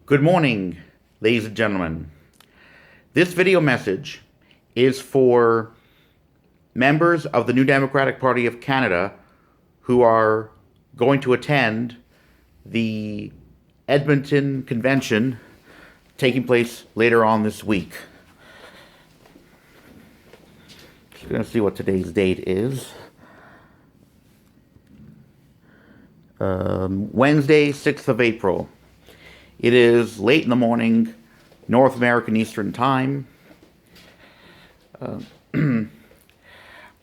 Good morning, ladies and gentlemen. This video message is for members of the New Democratic Party of Canada who are going to attend the Edmonton Convention taking place later on this week. Just going to see what today's date is. Wednesday, 6th of April. It is late in the morning, North American Eastern Time.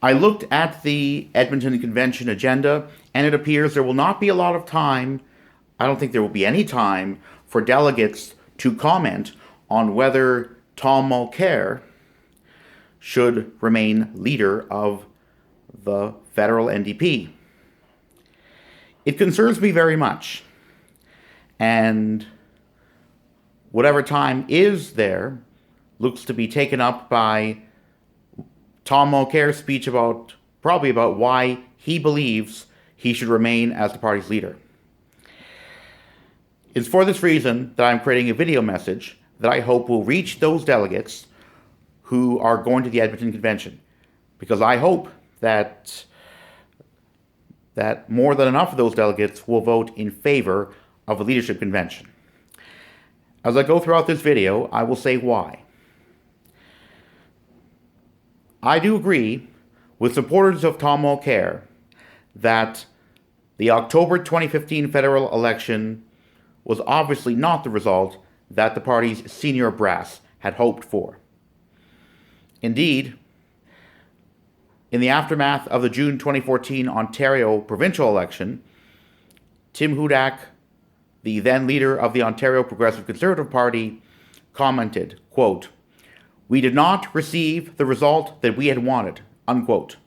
I looked at the Edmonton Convention agenda, and it appears there will not be a lot of time. I don't think there will be any time for delegates to comment on whether Tom Mulcair should remain leader of the federal NDP. It concerns me very much, and whatever time is there looks to be taken up by Tom Mulcair's speech probably about why he believes he should remain as the party's leader. It's for this reason that I'm creating a video message that I hope will reach those delegates who are going to the Edmonton Convention, because I hope that more than enough of those delegates will vote in favor of a leadership convention. As I go throughout this video, I will say why. I do agree with supporters of Tom Mulcair that the October 2015 federal election was obviously not the result that the party's senior brass had hoped for. Indeed, in the aftermath of the June 2014 Ontario provincial election, Tim Hudak, the then leader of the Ontario Progressive Conservative Party, commented, quote, "We did not receive the result that we had wanted," unquote.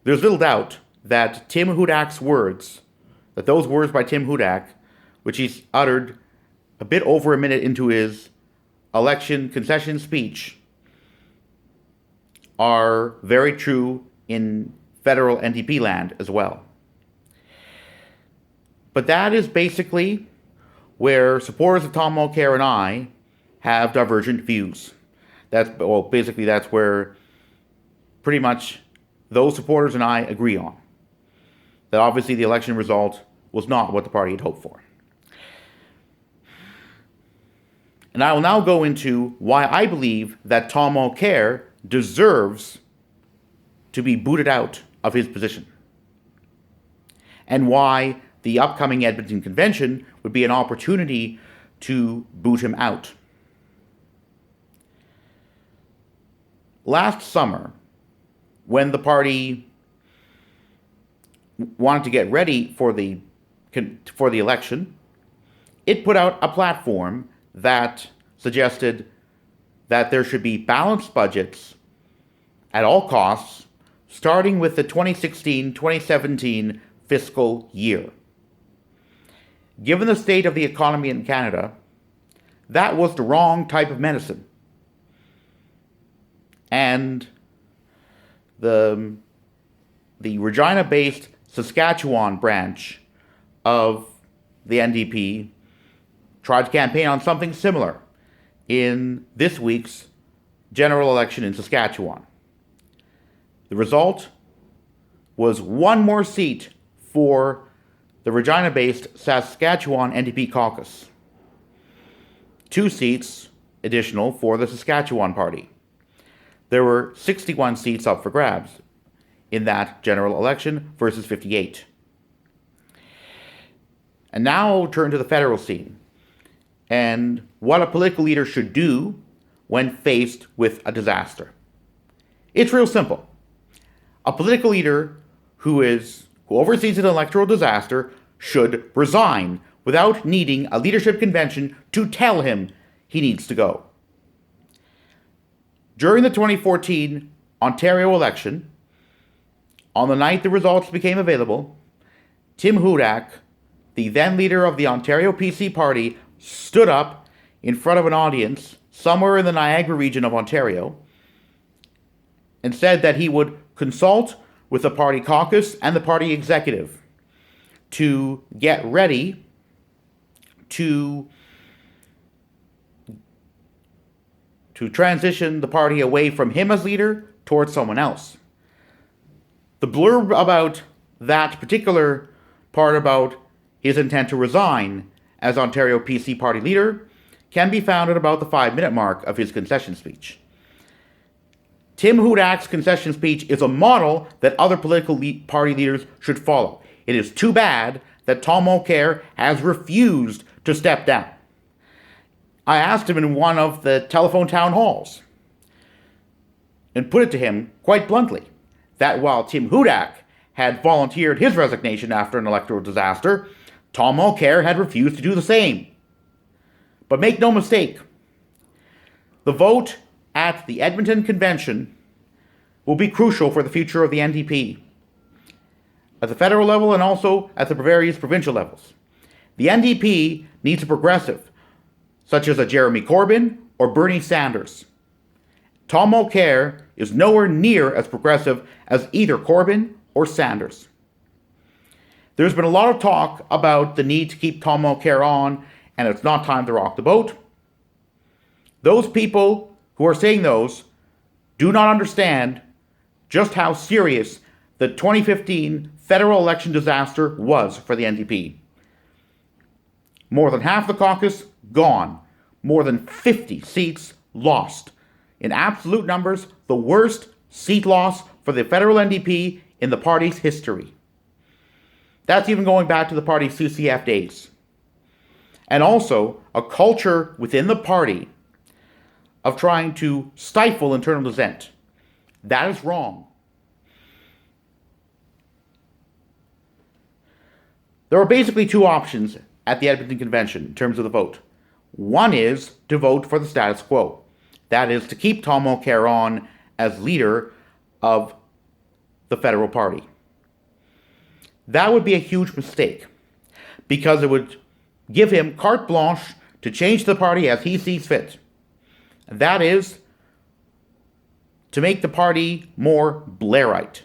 There's little doubt that those words by Tim Hudak, which he's uttered a bit over a minute into his election concession speech, are very true in federal NDP land as well. But that is basically where supporters of Tom Mulcair and I have divergent views. That's where pretty much those supporters and I agree on. That obviously the election result was not what the party had hoped for. And I will now go into why I believe that Tom Mulcair deserves to be booted out of his position, and why the upcoming Edmonton Convention would be an opportunity to boot him out. Last summer, when the party wanted to get ready for the election, it put out a platform that suggested that there should be balanced budgets at all costs, starting with the 2016-2017 fiscal year. Given the state of the economy in Canada, that was the wrong type of medicine. And the Regina-based Saskatchewan branch of the NDP tried to campaign on something similar in this week's general election in Saskatchewan. The result was one more seat for the Regina-based Saskatchewan NDP caucus. 2 seats additional for the Saskatchewan party. There were 61 seats up for grabs in that general election versus 58. And now I'll turn to the federal scene and what a political leader should do when faced with a disaster. It's real simple. A political leader who oversees an electoral disaster should resign without needing a leadership convention to tell him he needs to go. During the 2014 Ontario election, on the night the results became available, Tim Hudak, the then leader of the Ontario PC party, stood up in front of an audience somewhere in the Niagara region of Ontario and said that he would consult with the party caucus and the party executive to get ready to transition the party away from him as leader towards someone else. The blurb about that particular part about his intent to resign as Ontario PC party leader can be found at about the 5-minute mark of his concession speech. Tim Hudak's concession speech is a model that other political party leaders should follow. It is too bad that Tom Mulcair has refused to step down. I asked him in one of the telephone town halls and put it to him quite bluntly that while Tim Hudak had volunteered his resignation after an electoral disaster, Tom Mulcair had refused to do the same. But make no mistake, the vote at the Edmonton Convention will be crucial for the future of the NDP at the federal level and also at the various provincial levels. The NDP needs a progressive, such as a Jeremy Corbyn or Bernie Sanders. Tom Mulcair is nowhere near as progressive as either Corbyn or Sanders. There's been a lot of talk about the need to keep Tom Mulcair on, and it's not time to rock the boat. Those people who are saying those do not understand just how serious the 2015 federal election disaster was for the NDP. More than half the caucus gone. More than 50 seats lost. In absolute numbers, the worst seat loss for the federal NDP in the party's history. That's even going back to the party's CCF days. And also a culture within the party of trying to stifle internal dissent. That is wrong. There are basically two options at the Edmonton Convention in terms of the vote. One is to vote for the status quo. That is to keep Tom Mulcair on as leader of the federal party. That would be a huge mistake because it would give him carte blanche to change the party as he sees fit. That is to make the party more Blairite.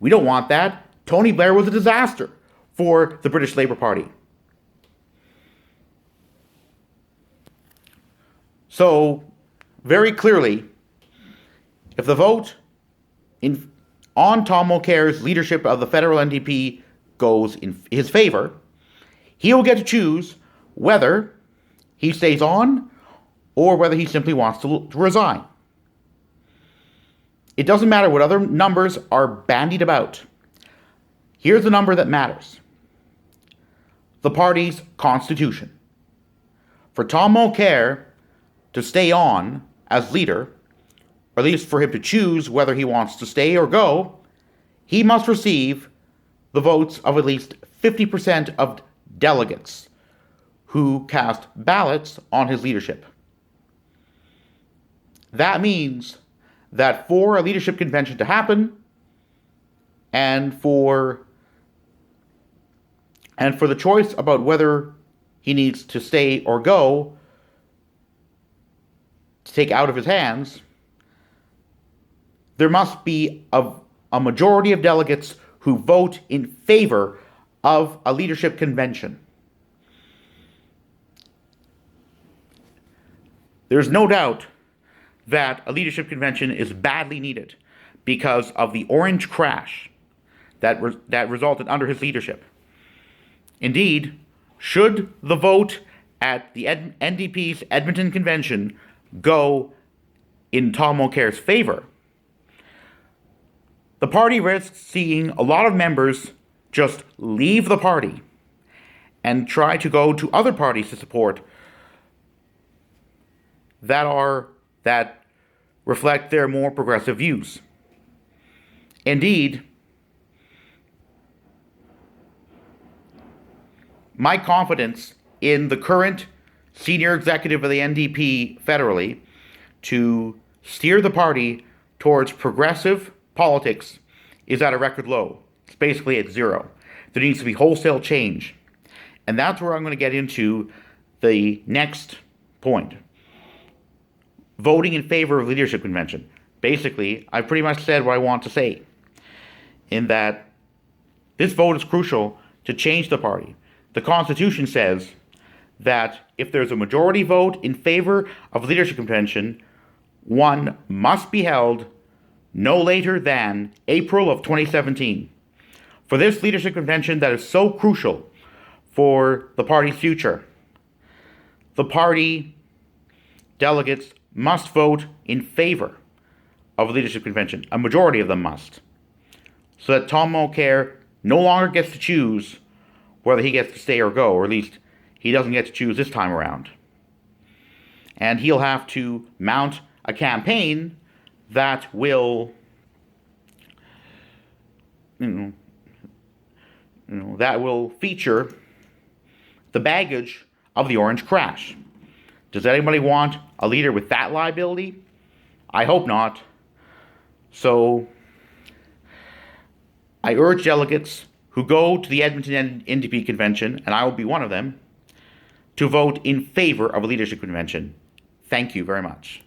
We don't want that. Tony Blair was a disaster for the British Labour Party. So, very clearly, if the vote on Tom Mulcair's leadership of the federal NDP goes in his favor, he will get to choose whether he stays on or whether he simply wants to resign. It doesn't matter what other numbers are bandied about. Here's the number that matters. The party's constitution. For Tom Mulcair to stay on as leader, or at least for him to choose whether he wants to stay or go, he must receive the votes of at least 50% of delegates who cast ballots on his leadership. That means that for a leadership convention to happen, and for the choice about whether he needs to stay or go to take out of his hands, there must be a majority of delegates who vote in favor of a leadership convention. There's no doubt that a leadership convention is badly needed because of the orange crash that resulted under his leadership. Indeed, should the vote at the NDP's Edmonton Convention go in Tom Mulcair's favor, the party risks seeing a lot of members just leave the party and try to go to other parties to support that reflect their more progressive views. Indeed, my confidence in the current senior executive of the NDP federally to steer the party towards progressive politics is at a record low. It's basically at zero. There needs to be wholesale change. And that's where I'm going to get into the next point. Voting in favor of leadership convention. Basically, I've pretty much said what I want to say, in that this vote is crucial to change the party. The Constitution says that if there's a majority vote in favor of leadership convention, one must be held no later than April of 2017. For this leadership convention that is so crucial for the party's future, the party delegates must vote in favor of a leadership convention. A majority of them must. So that Tom Mulcair no longer gets to choose whether he gets to stay or go, or at least he doesn't get to choose this time around. And he'll have to mount a campaign that will, that will feature the baggage of the Orange Crash. Does anybody want a leader with that liability? I hope not. So I urge delegates who go to the Edmonton NDP convention, and I will be one of them, to vote in favor of a leadership convention. Thank you very much.